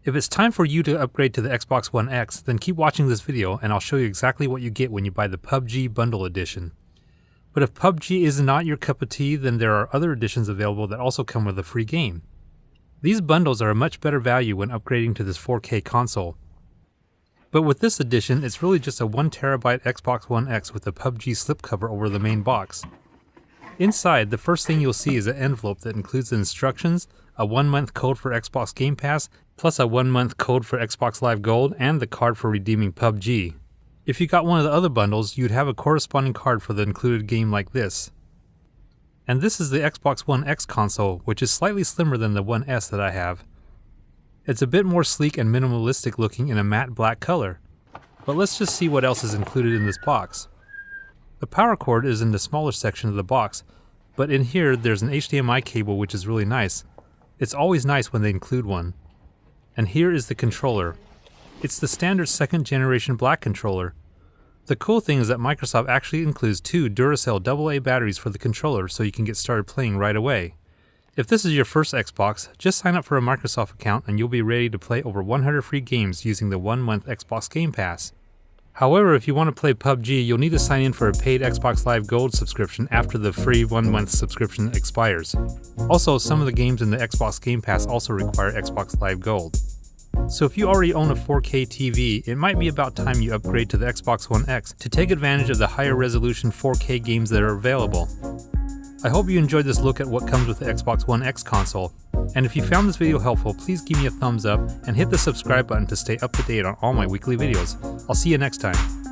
If it's time for you to upgrade to the Xbox One X, then keep watching this video and I'll show you exactly what you get when you buy the PUBG Bundle Edition. But if PUBG is not your cup of tea, then there are other editions available that also come with a free game. These bundles are a much better value when upgrading to this 4K console. But with this edition, it's really just a 1TB Xbox One X with a PUBG slipcover over the main box. Inside, the first thing you'll see is an envelope that includes the instructions, a 1-month code for Xbox Game Pass, plus a 1-month code for Xbox Live Gold, and the card for redeeming PUBG. If you got one of the other bundles, you'd have a corresponding card for the included game like this. And this is the Xbox One X console, which is slightly slimmer than the One S that I have. It's a bit more sleek and minimalistic looking in a matte black color. But let's just see what else is included in this box. The power cord is in the smaller section of the box, but in here there's an HDMI cable which is really nice. It's always nice when they include one. And here is the controller. It's the standard 2nd generation black controller. The cool thing is that Microsoft actually includes 2 Duracell AA batteries for the controller so you can get started playing right away. If this is your first Xbox, just sign up for a Microsoft account and you'll be ready to play over 100 free games using the 1-month Xbox Game Pass. However, if you want to play PUBG, you'll need to sign in for a paid Xbox Live Gold subscription after the free 1-month subscription expires. Also, some of the games in the Xbox Game Pass also require Xbox Live Gold. So if you already own a 4K TV, it might be about time you upgrade to the Xbox One X to take advantage of the higher resolution 4K games that are available. I hope you enjoyed this look at what comes with the Xbox One X console. And if you found this video helpful, please give me a thumbs up and hit the subscribe button to stay up to date on all my weekly videos. I'll see you next time.